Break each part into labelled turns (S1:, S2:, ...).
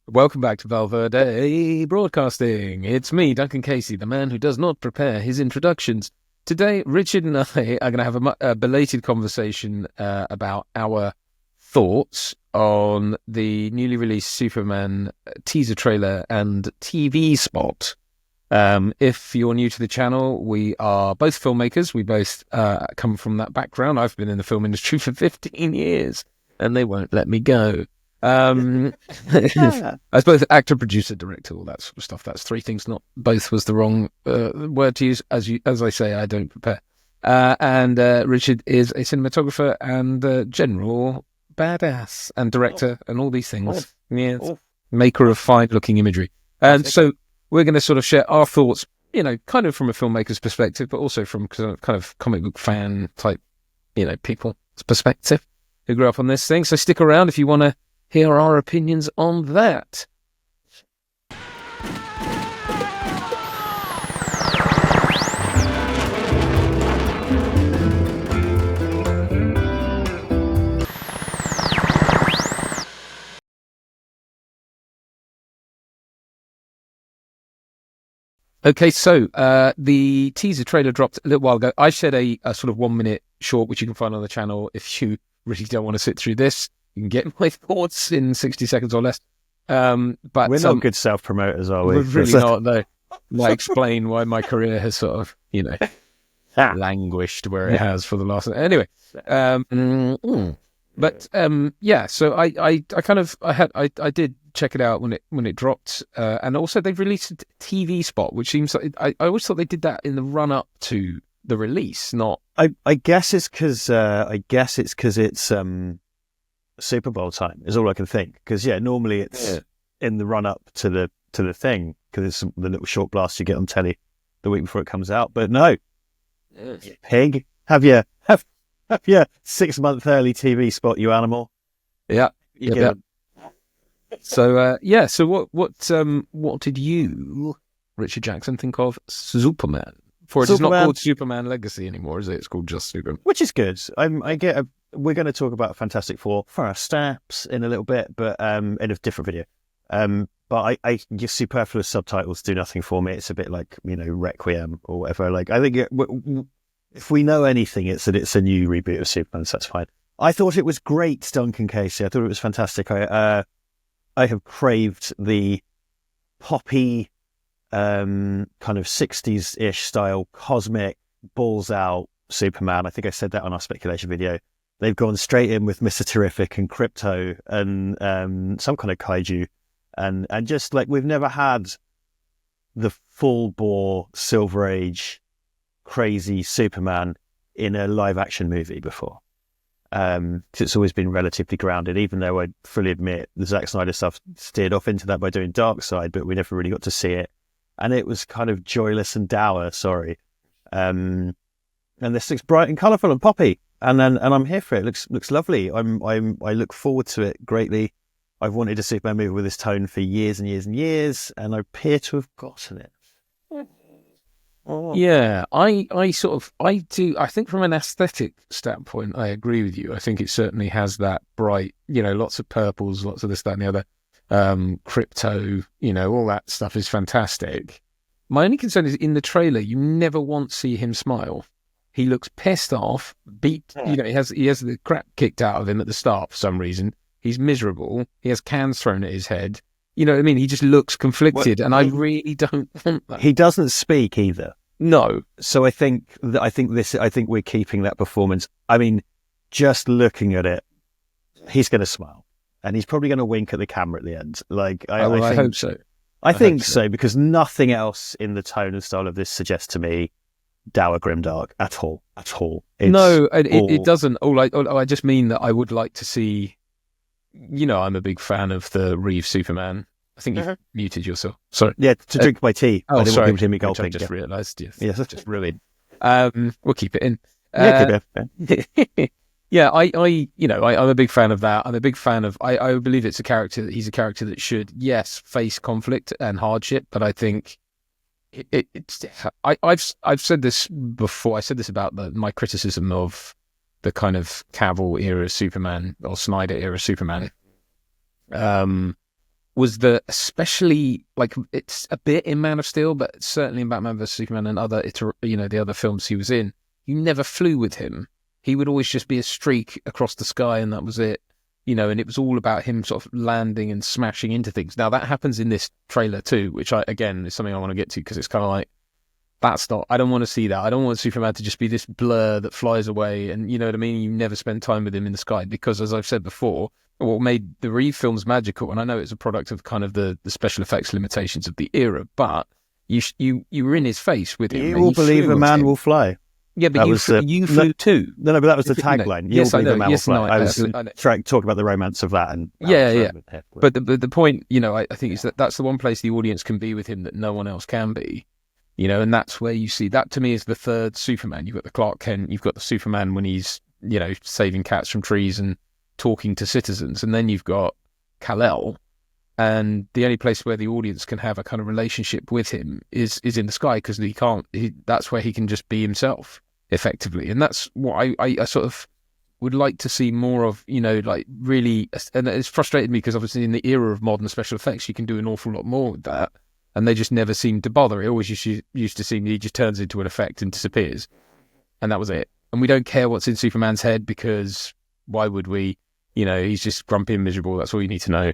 S1: Welcome back to Verde Broadcasting. It's me, Duncan Casey, the man who does not prepare his introductions. Today, Richard and I are going to have a belated conversation about our thoughts on the newly released Superman teaser trailer and TV spot. If you're new to the channel, we are both filmmakers. We both come from that background. I've been in the film industry for 15 years, and they won't let me go. I suppose actor, producer, director, all that sort of stuff. That's three things. Not both was the wrong word to use. As I say, I don't prepare. And Richard is a cinematographer and general badass and director and all these things. Maker of fine-looking imagery. And so we're going to sort of share our thoughts, kind of from a filmmaker's perspective, but also from kind of comic book fan type, people's perspective who grew up on this thing. So stick around if you want to hear our opinions on that. Okay, so the teaser trailer dropped a little while ago. I shared a sort of 1 minute short, which you can find on the channel if you really don't want to sit through this. You can get my thoughts in 60 seconds or less. But
S2: we're not good self-promoters, are we?
S1: We're really not, though. I explain why my career has sort of, languished where it has for the last... Anyway. So I did check it out when it dropped. And also they've released a TV spot, which seems like... I always thought they did that in the run-up to the release, not...
S2: I guess it's because it's Super Bowl time is all I can think, because normally it's in the run up to the thing, because it's the little short blast you get on telly the week before it comes out. But no, you pig, have your 6 month early TV spot, you animal.
S1: Yeah. So what did you, Richard Jackson, think of Superman? For it is not called Superman Legacy anymore, is it? It's called just Superman,
S2: which is good. We're going to talk about Fantastic Four first steps in a little bit, but in a different video. But I just superfluous subtitles do nothing for me. It's a bit like Requiem or whatever. Like, I think if we know anything, it's that it's a new reboot of Superman. So that's fine. I thought it was great, Duncan Casey. I thought it was fantastic. I have craved the poppy kind of 60s-ish style cosmic balls out Superman. I think I said that on our speculation video. They've gone straight in with Mr. Terrific and Crypto and some kind of kaiju, and just like we've never had the full bore Silver Age crazy Superman in a live action movie before. It's always been relatively grounded, even though I fully admit the Zack Snyder stuff steered off into that by doing Darkseid, but we never really got to see it, and it was kind of joyless and dour. And this looks bright and colourful and poppy, and I'm here for it. It looks lovely. I look forward to it greatly. I've wanted a Superman movie with this tone for years and years and years, and I appear to have gotten it.
S1: Yeah, I do. I think from an aesthetic standpoint, I agree with you. I think it certainly has that bright, lots of purples, lots of this, that, and the other. Crypto, all that stuff is fantastic. My only concern is in the trailer, you never once see him smile. He looks pissed off, beat. He has the crap kicked out of him at the start for some reason. He's miserable. He has cans thrown at his head. You know what I mean? He just looks conflicted, and I really don't want that.
S2: He doesn't speak either.
S1: No.
S2: So I think we're keeping that performance. I mean, just looking at it, he's going to smile, and he's probably going to wink at the camera at the end. Like I
S1: hope so.
S2: I think so, because nothing else in the tone and style of this suggests to me dour grimdark at all.
S1: It doesn't. I just mean that I would like to see. I'm a big fan of the Reeve Superman. I think you've muted yourself. Sorry.
S2: Yeah, to drink my tea.
S1: I didn't
S2: want
S1: people
S2: to hear me gulping.
S1: I just realised.
S2: Yes,
S1: just brilliant. We'll keep it in.
S2: Keep it.
S1: Yeah, I'm a big fan of that. I'm a big fan of. I believe it's a character. He's a character that should, yes, face conflict and hardship. But I think I've said this before. I said this about my criticism of the kind of Cavill era Superman or Snyder era Superman. was that, especially like it's a bit in Man of Steel, but certainly in Batman vs Superman and other, the other films he was in, you never flew with him. He would always just be a streak across the sky, and that was it. And it was all about him sort of landing and smashing into things. Now that happens in this trailer too, which again is something I want to get to, because it's kind of like, I don't want to see that. I don't want Superman to just be this blur that flies away, and you know what I mean? You never spend time with him in the sky, because as I've said before, what made the Reeve films magical, and I know it's a product of kind of the special effects limitations of the era, but you were in his face with him.
S2: You will believe a man will fly.
S1: Yeah, but you flew too.
S2: No, but that was the tagline.
S1: Yes, I know.
S2: Man will fly. I was
S1: I know.
S2: trying to talk about the romance of that. And
S1: yeah. But the point, I think is that's the one place the audience can be with him that no one else can be. And that's where you see that, to me, is the third Superman. You've got the Clark Kent, you've got the Superman when he's, saving cats from trees and talking to citizens, and then you've got Kal-El, and the only place where the audience can have a kind of relationship with him is in the sky, because that's where he can just be himself effectively. And that's what I sort of would like to see more of, like really. And it's frustrated me, because obviously in the era of modern special effects, you can do an awful lot more with that, and they just never seem to bother. It always used to seem he just turns into an effect and disappears, and that was it. And we don't care what's in Superman's head, because why would we? He's just grumpy and miserable. That's all you need to know.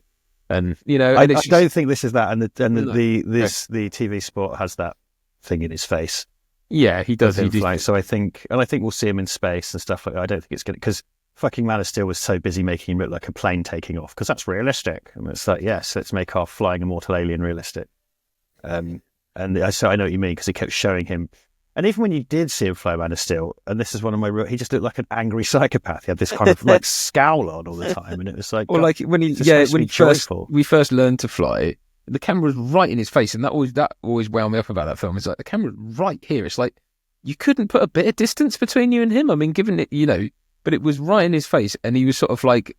S1: And
S2: I don't think this is that. And the TV spot has that thing in his face.
S1: Yeah, he does.
S2: So I think we'll see him in space and stuff like that. I don't think it's going to, because fucking Man of Steel was so busy making him look like a plane taking off, because that's realistic. And it's like, yes, let's make our flying immortal alien realistic. So I know what you mean, because he kept showing him. And even when you did see him fly Man of Steel, and this is one of my he just looked like an angry psychopath. He had this kind of like scowl on all the time, and it was like,
S1: or like when we first learned to fly, the camera was right in his face, and that always wound me up about that film. It's like the camera's right here. It's like you couldn't put a bit of distance between you and him. I mean, given it, but it was right in his face, and he was sort of like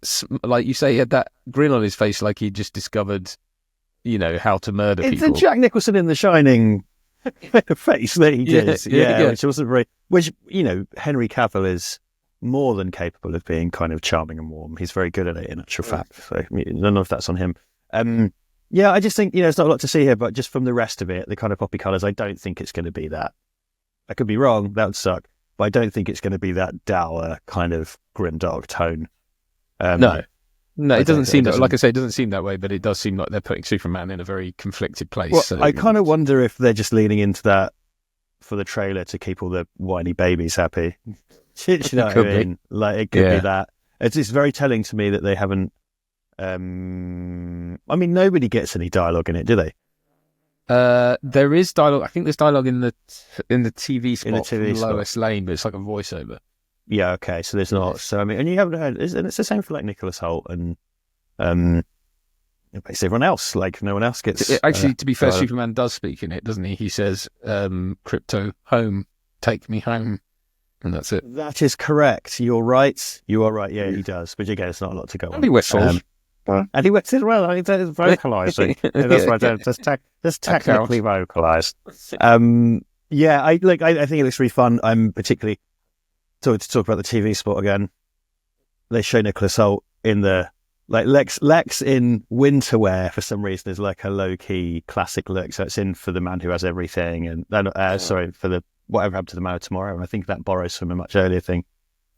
S1: you say, he had that grin on his face, like he just discovered, how to murder people.
S2: It's a Jack Nicholson in The Shining face that he did, which wasn't very. Which Henry Cavill is more than capable of being kind of charming and warm. He's very good at it, in actual fact. So I don't know if that's on him. I just think there's not a lot to see here, but just from the rest of it, the kind of poppy colours, I don't think it's going to be that. I could be wrong. That would suck, but I don't think it's going to be that dour kind of grimdark tone.
S1: No, it doesn't seem that. Like I say, it doesn't seem that way, but it does seem like they're putting Superman in a very conflicted place.
S2: Well,
S1: so,
S2: I kind of wonder if they're just leaning into that for the trailer to keep all the whiny babies happy. You know what I mean? Like, it could be that. It's very telling to me that they haven't. I mean, nobody gets any dialogue in it, do they?
S1: There is dialogue. I think there's dialogue in the TV spot from Lois Lane, but it's like a voiceover.
S2: Yeah, okay. So there's not. So I mean, and you haven't heard, and it's the same for like Nicholas Holt and basically everyone else. Like no one else gets.
S1: Actually, to be fair, Superman does speak in it, doesn't he? He says, "Crypto, home, take me home," and that's it.
S2: That is correct. You're right. You are right. Yeah, he does. But again, it's not a lot to go on.
S1: And he whistles.
S2: And he whistles well. I mean, that's vocalising. That's right. That's technically vocalised. I think it looks really fun. I'm particularly. To talk about the TV spot again, they show Nicholas Holt in the Lex in winter wear for some reason is like a low key classic look. So it's in for the man who has everything, and for the whatever happened to the man of tomorrow. And I think that borrows from a much earlier thing,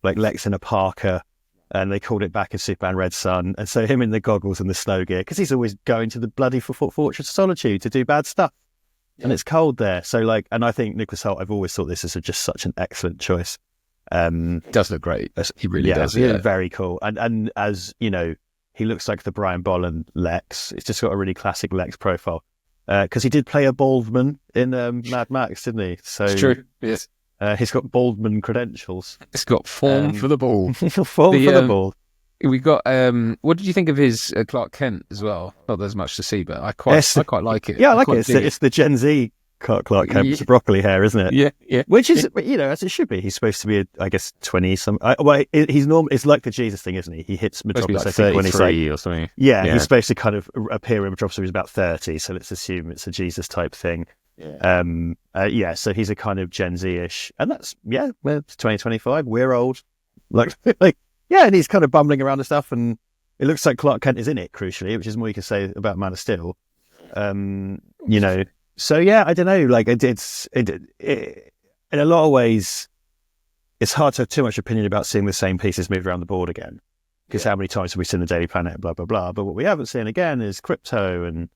S2: like Lex in a parka, and they called it back in Superman Red Sun. And so him in the goggles and the snow gear, because he's always going to the bloody Fortress of Solitude to do bad stuff, and it's cold there. So and I think Nicholas Holt, I've always thought this is just such an excellent choice.
S1: Does look great. He really does.
S2: Yeah, very cool. And as he looks like the Brian Bolland Lex. It's just got a really classic Lex profile. Because he did play a Baldman in Mad Max, didn't he? So
S1: it's true. Yes.
S2: He's got Baldman credentials.
S1: It's got form for the ball.
S2: For the ball.
S1: We got. What did you think of his Clark Kent as well? Not there's much to see, but I quite like it.
S2: Yeah, I like it. It's the Gen Z Clark Kent with the broccoli hair, isn't it?
S1: Yeah.
S2: Which is, as it should be. He's supposed to be, I guess, 20 some. He's normal. It's like the Jesus thing, isn't he? He hits Metropolis,
S1: like
S2: I think, when he's like
S1: or something.
S2: Yeah, he's supposed to kind of appear in Metropolis when he's about 30. So let's assume it's a Jesus type thing.
S1: Yeah.
S2: So he's a kind of Gen Z-ish, and that's it's 2025. We're old, and he's kind of bumbling around and stuff, and It looks like Clark Kent is in it, crucially, which is more you can say about Man of Steel. You know, so yeah, I don't know. Like it's in a lot of ways, it's hard to have too much opinion about seeing the same pieces moved around the board again. Because how many times have we seen the Daily Planet, blah, blah, blah. But what we haven't seen again is crypto and,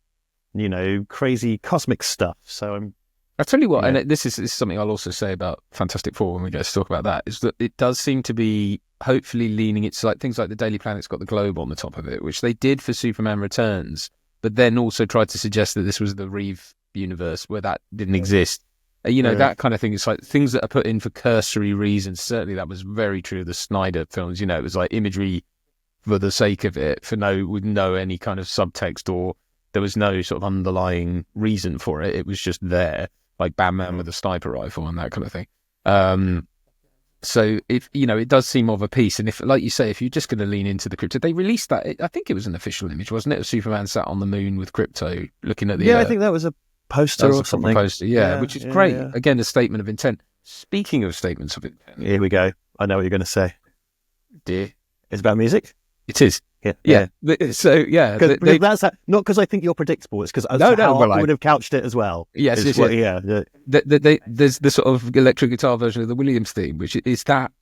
S2: you know, crazy cosmic stuff. So
S1: I'll tell you what, and this is something I'll also say about Fantastic Four when we get to talk about that, is that it does seem to be hopefully leaning, it's like things like the Daily Planet's got the globe on the top of it, which they did for Superman Returns, but then also tried to suggest that this was the Reeve universe where that didn't exist. You know, that kind of thing. It's like things that are put in for cursory reasons. Certainly that was very true of the Snyder films. You know, it was like imagery for the sake of it, with no any kind of subtext, or there was no sort of underlying reason for it. It was just there, like Batman with a sniper rifle and that kind of thing. So if you know, it does seem of a piece. And if, like you say, if you're just going to lean into the crypto, they released that. I think it was an official image, wasn't it? Of Superman sat on the moon with crypto, looking at the.
S2: I think that was a poster or something.
S1: Poster, which is great. Yeah. Again, a statement of intent. Speaking of statements of intent,
S2: here we go. I know what you're going to say.
S1: Dear,
S2: it's about music.
S1: It is.
S2: Yeah.
S1: So
S2: that's that, not because I think you're predictable. It's because I would have couched it as well.
S1: Yes. There's the sort of electric guitar version of the Williams theme, which is that.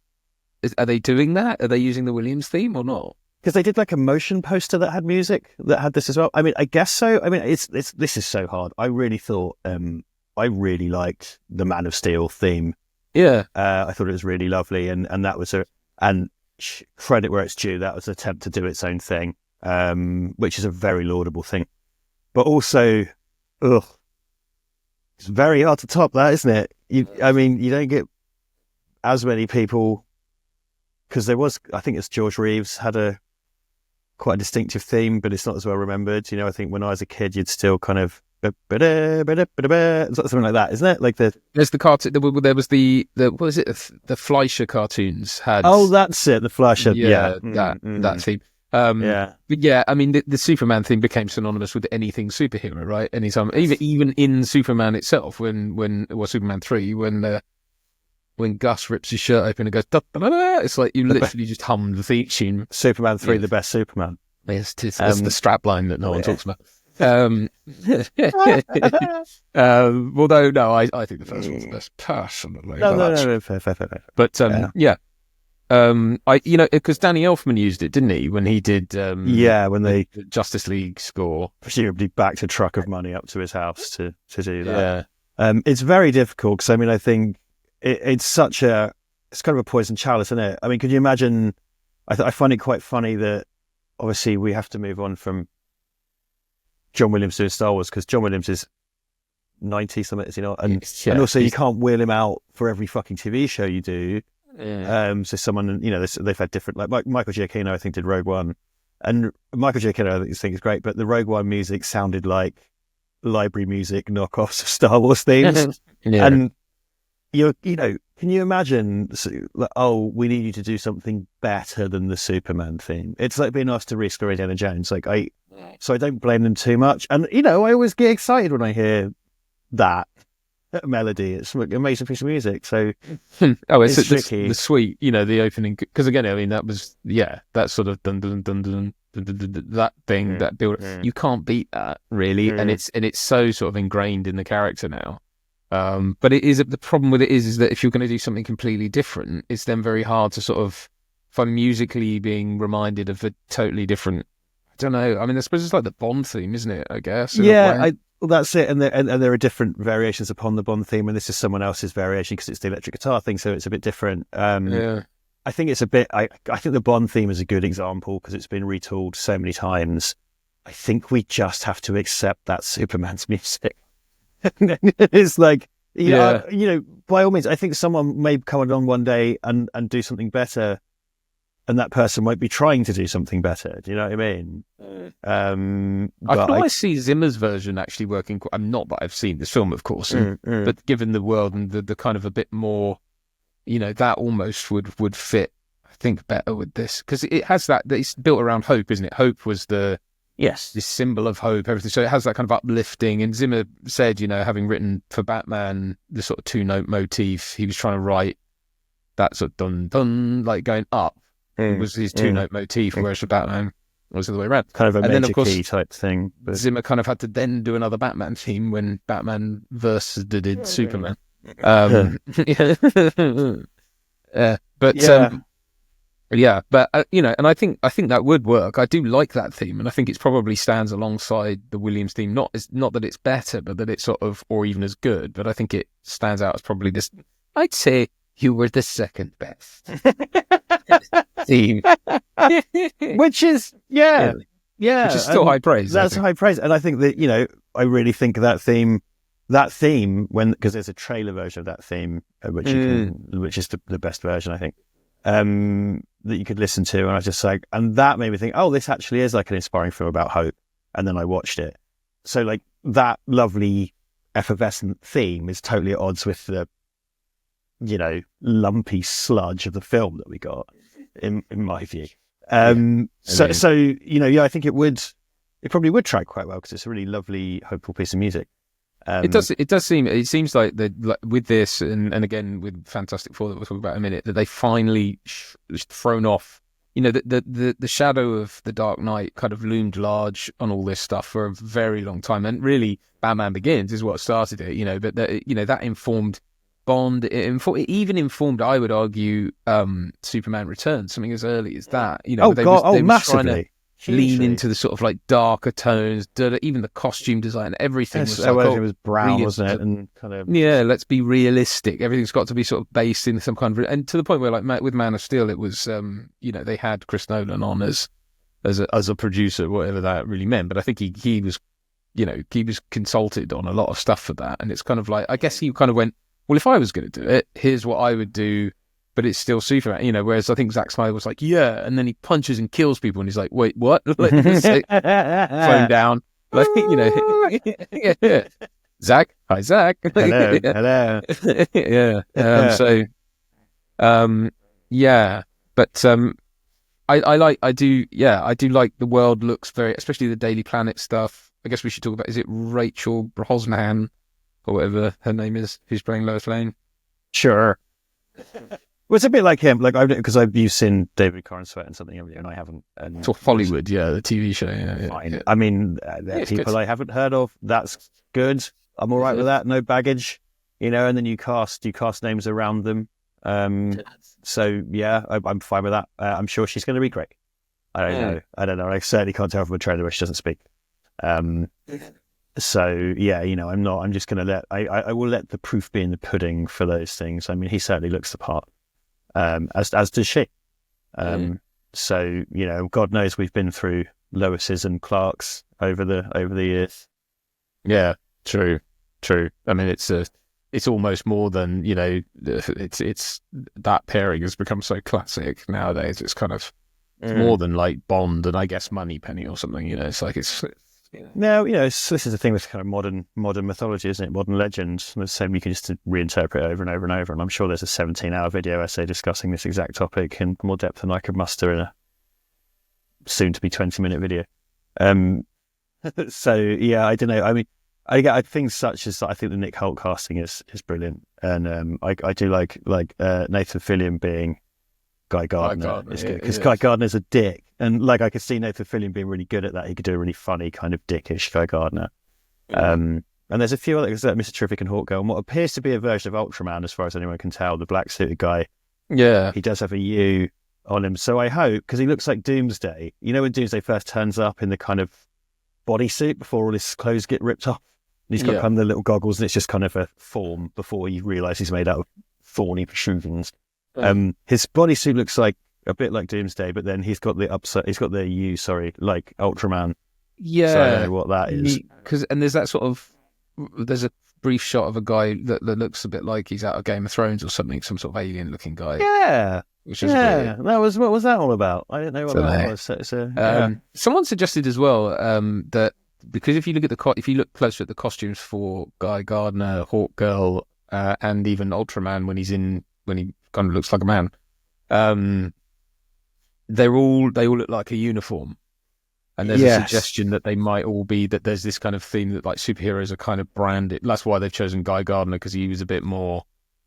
S1: Are they doing that? Are they using the Williams theme or not?
S2: Because they did like a motion poster that had music that had this as well. I mean, I guess so. I mean, this is so hard. I really thought I really liked the Man of Steel theme.
S1: Yeah,
S2: I thought it was really lovely, and that was credit where it's due. That was an attempt to do its own thing, which is a very laudable thing. But also, it's very hard to top that, isn't it? I mean, you don't get as many people, because there was, I think it's George Reeves had quite a distinctive theme, but it's not as well remembered. You know, I think when I was a kid, you'd still kind of something like that, isn't it? Like
S1: there's the cartoon. There was the what was it? The Fleischer cartoons had.
S2: Oh, that's it. The Fleischer.
S1: That theme. But yeah, I mean, the Superman theme became synonymous with anything superhero, right? Anytime, even in Superman itself, Superman 3, when Gus rips his shirt open and goes, da, da, da, da, it's like you literally just hummed the theme tune.
S2: Superman 3, the best Superman.
S1: Yes, it's the strap line that no one talks about. Although, no, I think the first one's the best, personally.
S2: No, fair.
S1: But, because Danny Elfman used it, didn't he, when he did,
S2: when the
S1: Justice League score.
S2: Presumably backed a truck of money up to his house to do that. Yeah. It's very difficult, because, I mean, I think it's kind of a poison chalice, isn't it? I mean, could you imagine, I find it quite funny that obviously we have to move on from John Williams doing Star Wars, because John Williams is 90 something, is he not? And also you can't wheel him out for every fucking TV show you do. Yeah. So someone, you know, they've had different, like Michael Giacchino, I think, did Rogue One, and Michael Giacchino, I think is great, but the Rogue One music sounded like library music knockoffs of Star Wars themes. And you know, can you imagine? We need you to do something better than the Superman theme. It's like being asked to rescore Indiana Jones. So I don't blame them too much. And you know, I always get excited when I hear that melody. It's an amazing piece of music. So
S1: it's tricky. The suite, you know, the opening. Because again, I mean, that was that sort of dun dun dun dun. That thing, that build, you can't beat that really, and it's so sort of ingrained in the character now. But it is, the problem with it is that if you're going to do something completely different, it's then very hard to sort of find musically being reminded of a totally different. I don't know. I mean, I suppose it's like the Bond theme, isn't it? I guess.
S2: Yeah, that's it. And there are different variations upon the Bond theme, and this is someone else's variation because it's the electric guitar thing, so it's a bit different. I think it's a bit. I think the Bond theme is a good example because it's been retooled so many times. I think we just have to accept that Superman's music. It's like, you know, by all means, I think someone may come along one day and do something better, and that person might be trying to do something better. Do you know what I mean?
S1: I see Zimmer's version actually working. I'm not that I've seen this film, of course, but given the world and the kind of a bit more, you know, that almost would fit, I think, better with this, because it has that it's built around hope, isn't it? Hope was this symbol of hope, everything. So it has that kind of uplifting. And Zimmer said, you know, having written for Batman the sort of 2-note motif, he was trying to write that sort of dun dun, like going up. It was his 2-note motif, whereas for Batman, Or was it the way around?
S2: Kind of a
S1: And then, of
S2: major
S1: course,
S2: key type thing. But...
S1: Zimmer kind of had to then do another Batman theme when Batman versus did Superman. Yeah. But and I think that would work. I do like that theme, and I think it probably stands alongside the Williams theme. Not that it's better, but that it's sort of, or even as good. But I think it stands out as probably this. I'd say you were the second best theme,
S2: which is
S1: which is still high praise.
S2: That's high praise, and I think that I really think that theme, because there's a trailer version of that theme, which which is the best version, I think, that you could listen to, and I was just like, and that made me think, oh, this actually is like an inspiring film about hope. And then I watched it, so like that lovely effervescent theme is totally at odds with the lumpy sludge of the film that we got, in my view. I think it probably would track quite well, because it's a really lovely, hopeful piece of music.
S1: It seems like with this and again with Fantastic Four that we'll talk about in a minute, that they finally thrown off, the shadow of the Dark Knight kind of loomed large on all this stuff for a very long time, and really Batman Begins is what started it, but that informed Bond. It even informed, I would argue, Superman Returns, something as early as that. They were
S2: massively.
S1: Lean into the sort of like darker tones, even the costume design, everything was
S2: it was brown, wasn't it? And kind of
S1: let's be realistic. Everything's got to be sort of based in some kind of, and to the point where, like with Man of Steel, it was they had Chris Nolan on as a producer, whatever that really meant. But I think he was consulted on a lot of stuff for that, and it's kind of like, I guess he kind of went, well, if I was going to do it, here's what I would do. But it's still Superman, whereas I think Zack Snyder was like, yeah, and then he punches and kills people, and he's like, wait, what? Like, phone down, like, Zack, hi, Zack,
S2: hello.
S1: But I do like the world looks very, especially the Daily Planet stuff. I guess we should talk about, is it Rachel Brosnahan or whatever her name is, who's playing Lois Lane?
S2: Sure. Well, it's a bit like him, because you've seen David Corenswet and something, and I haven't. And
S1: it's Hollywood, the TV show. Yeah.
S2: I mean, there are people good. I haven't heard of. That's good. I'm all right with that. No baggage, and then you cast names around them. So yeah, I'm fine with that. I'm sure she's going to be great. I don't know. I certainly can't tell from a trailer where she doesn't speak. So yeah, I'm just going to I will let the proof be in the pudding for those things. I mean, he certainly looks the part. As does she. So God knows we've been through Lois's and Clark's over the years.
S1: Yeah, true. I mean, it's almost more than it's that pairing has become so classic nowadays. It's kind of more than like Bond and I guess Moneypenny or something. It's like it's.
S2: No, this is the thing with kind of modern mythology, isn't it? Modern legends. There's so you can just reinterpret over and over and over. And I'm sure there's a 17-hour video essay discussing this exact topic in more depth than I could muster in a soon-to-be 20-minute video. So yeah, I don't know. I mean, I get things such as, I think the Nick Holt casting is brilliant, and I do like Nathan Fillion being Guy Gardner is good, because Guy Gardner's a dick, and like I could see Nathan Fillion being really good at that. He could do a really funny kind of dickish Guy Gardner. And there's a few others, like Mr. Terrific and Hawk Girl, and what appears to be a version of Ultraman, as far as anyone can tell, the black suited guy.
S1: Yeah,
S2: he does have a U on him, so I hope, because he looks like Doomsday. When Doomsday first turns up in the kind of bodysuit before all his clothes get ripped off, and he's got kind of the little goggles, and it's just kind of a form before you realise he's made out of thorny protrusions. His bodysuit looks like a bit like Doomsday, but then he's got the U, like Ultraman.
S1: Yeah,
S2: so I don't know what that is.
S1: And there's that sort of, there's a brief shot of a guy that looks a bit like he's out of Game of Thrones or something, some sort of alien-looking guy.
S2: Yeah,
S1: which is weird.
S2: What was that all about? I didn't know what that was.
S1: Someone suggested as well that because if you look closer at the costumes for Guy Gardner, Hawk Girl, and even Ultraman when he kind of looks like a man, they all look like a uniform, and there's a suggestion that they might all be, that there's this kind of theme that like superheroes are kind of branded. That's why they've chosen Guy Gardner, because he was a bit more.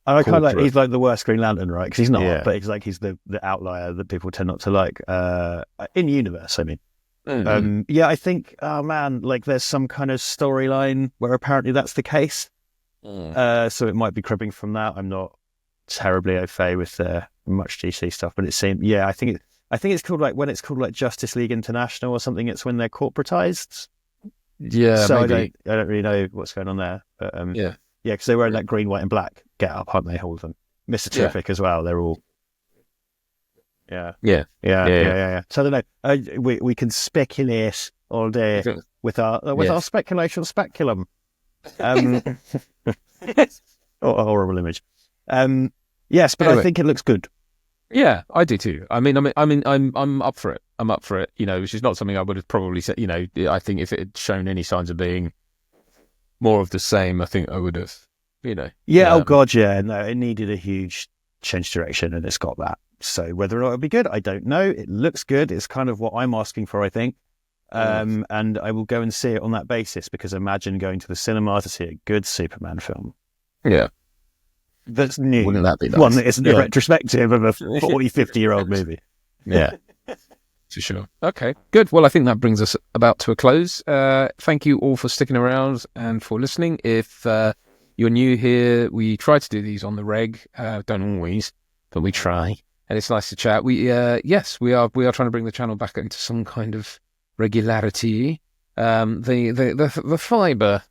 S2: I kind of like, he's like the worst Green Lantern, right? Because he's not, but he's the outlier that people tend not to like in universe. I mean, Yeah, I think, oh man, like there's some kind of storyline where apparently that's the case. So it might be cribbing from that. I'm not terribly au fait with much DC stuff, but it seemed, yeah, I think it's called like, when it's called like Justice League International or something, it's when they're corporatized.
S1: Yeah,
S2: So
S1: maybe.
S2: I don't really know what's going on there, but
S1: Yeah,
S2: because they're wearing that green, white, and black get up, aren't they? All of them. Mr. Terrific as well. They're all. Yeah.
S1: yeah,
S2: Yeah. So I don't know. We can speculate all day with our speculation speculum. What a horrible image. Yes, but anyway. I think it looks good.
S1: Yeah, I do too. I mean, I'm up for it. I'm up for it. You know, which is not something I would have probably said. You know, I think if it had shown any signs of being more of the same, I think I would have. You know.
S2: Yeah. Oh God. Yeah. No, it needed a huge change direction, and it's got that. So whether or not it'll be good, I don't know. It looks good. It's kind of what I'm asking for, I think. And I will go and see it on that basis, because imagine going to the cinema to see a good Superman film.
S1: Yeah.
S2: That's new.
S1: Wouldn't that be nice?
S2: One that isn't a retrospective of a 40, 50-year-old movie.
S1: Yeah, for sure. Okay, good. Well, I think that brings us about to a close. Thank you all for sticking around and for listening. If you're new here, we try to do these on the reg. Don't always, but we try. And it's nice to chat. We are trying to bring the channel back into some kind of regularity. The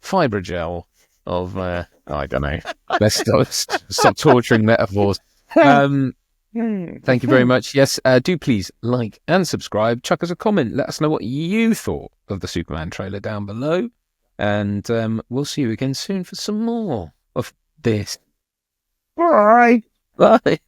S1: fiber gel of I don't know. Let's stop torturing metaphors. Thank you very much. Yes, do please like and subscribe. Chuck us a comment. Let us know what you thought of the Superman trailer down below. And we'll see you again soon for some more of this.
S2: Bye.
S1: Bye.